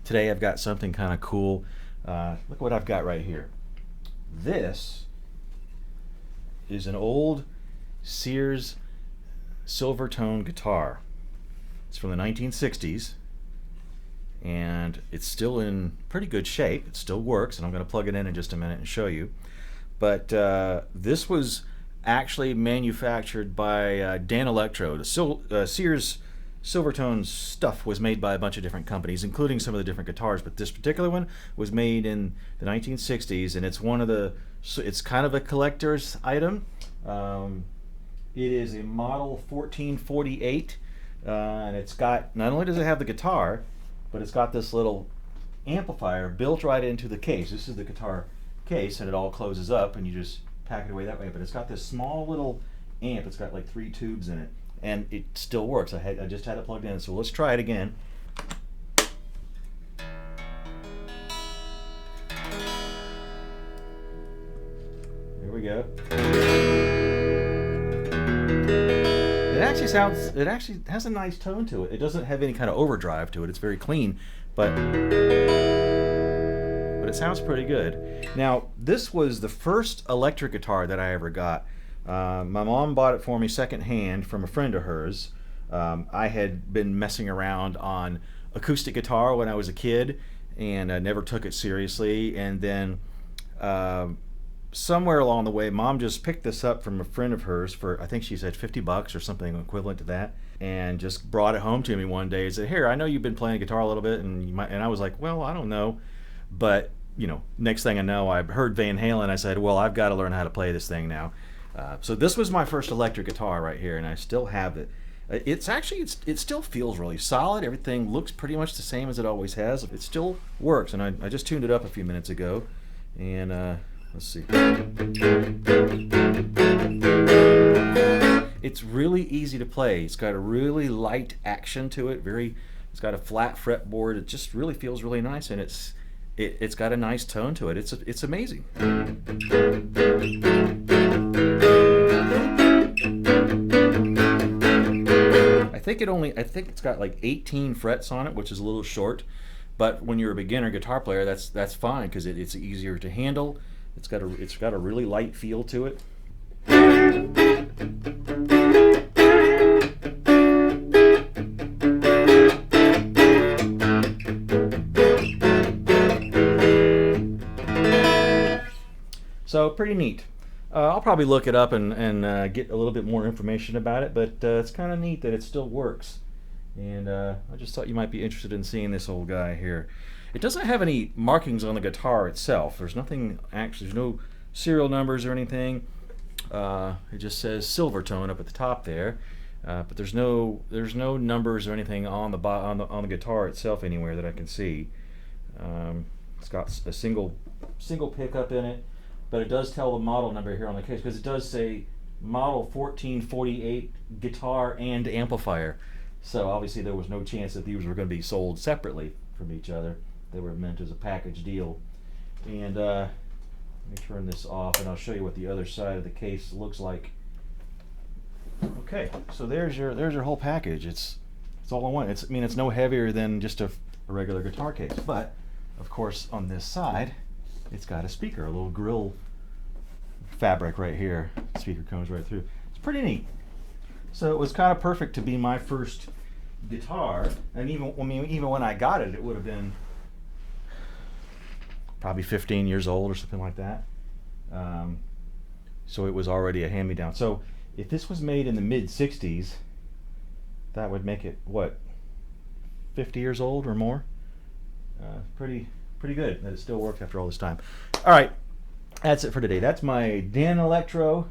Today I've got something kind of cool. Look what I've got right here. This is an old Sears Silvertone guitar. It's from the 1960s and it's still in pretty good shape. It still works, and I'm going to plug it in just a minute and show you. But this was actually manufactured by Danelectro. The Sears Silvertone stuff was made by a bunch of different companies, including some of the different guitars, but this particular one was made in the 1960s, and it's one of the, it's kind of a collector's item. It is a model 1448, and it's got, not only does it have the guitar, but it's got this little amplifier built right into the case. This is the guitar case, and it all closes up, and you just pack it away that way. But it's got this small little amp. It's got like 3 tubes in it, and it still works. I just had it plugged in, so let's try it again. Here we go. It actually has a nice tone to it. It doesn't have any kind of overdrive to it. It's very clean, but it sounds pretty good. Now, this was the first electric guitar that I ever got. My mom bought it for me secondhand from a friend of hers. I had been messing around on acoustic guitar when I was a kid, and I never took it seriously. And then somewhere along the way, Mom just picked this up from a friend of hers for, I think she said $50 or something equivalent to that, and just brought it home to me one day and said, "Here, I know you've been playing guitar a little bit, and you might." And I was like, "Well, I don't know," but you know, next thing I know, I heard Van Halen. I said, "Well, I've got to learn how to play this thing now." So this was my first electric guitar right here, and I still have it. It's actually, it still feels really solid. Everything looks pretty much the same as it always has. It still works, and I just tuned it up a few minutes ago, and let's see. It's really easy to play. It's got a really light action to it. It's got a flat fretboard. It just really feels really nice, and it's got a nice tone to it. It's amazing. I think it's got like 18 frets on it, which is a little short. But when you're a beginner guitar player, that's fine, because it's easier to handle. It's got a really light feel to it. So pretty neat. I'll probably look it up and get a little bit more information about it, but it's kind of neat that it still works. And I just thought you might be interested in seeing this old guy here. It doesn't have any markings on the guitar itself. There's nothing, actually, there's no serial numbers or anything. It just says Silvertone up at the top there, but there's no numbers or anything on the guitar itself anywhere that I can see. It's got a single pickup in it, but it does tell the model number here on the case, because it does say model 1448 guitar and amplifier. So obviously there was no chance that these were going to be sold separately from each other. They were meant as a package deal. And let me turn this off, and I'll show you what the other side of the case looks like. Okay, so there's your whole package. It's all in one. I mean, it's no heavier than just a regular guitar case, but of course on this side it's got a speaker, a little grill fabric right here. The speaker comes right through. It's pretty neat. So it was kind of perfect to be my first guitar, and even when I got it, it would have been probably 15 years old or something like that. So it was already a hand-me-down. So if this was made in the mid-60s, that would make it, what, 50 years old or more? Pretty good that it still worked after all this time. All right, that's it for today. That's my Danelectro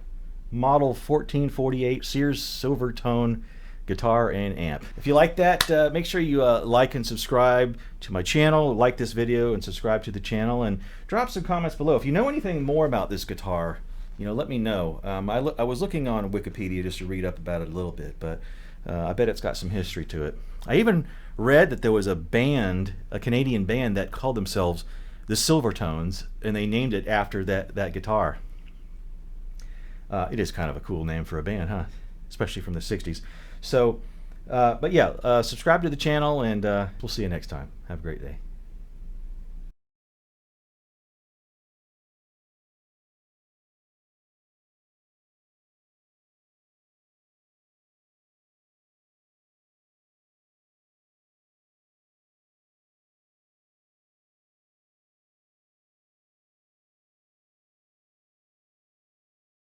model 1448 Sears Silvertone guitar and amp. If you like that, make sure you like and subscribe to my channel, like this video and subscribe to the channel, and drop some comments below. If you know anything more about this guitar, let me know. I was looking on Wikipedia just to read up about it a little bit, but I bet it's got some history to it. I even read that there was a band, a Canadian band, that called themselves the Silvertones, and they named it after that guitar. It is kind of a cool name for a band, huh? Especially from the 60s. So, but yeah, subscribe to the channel, and we'll see you next time. Have a great day.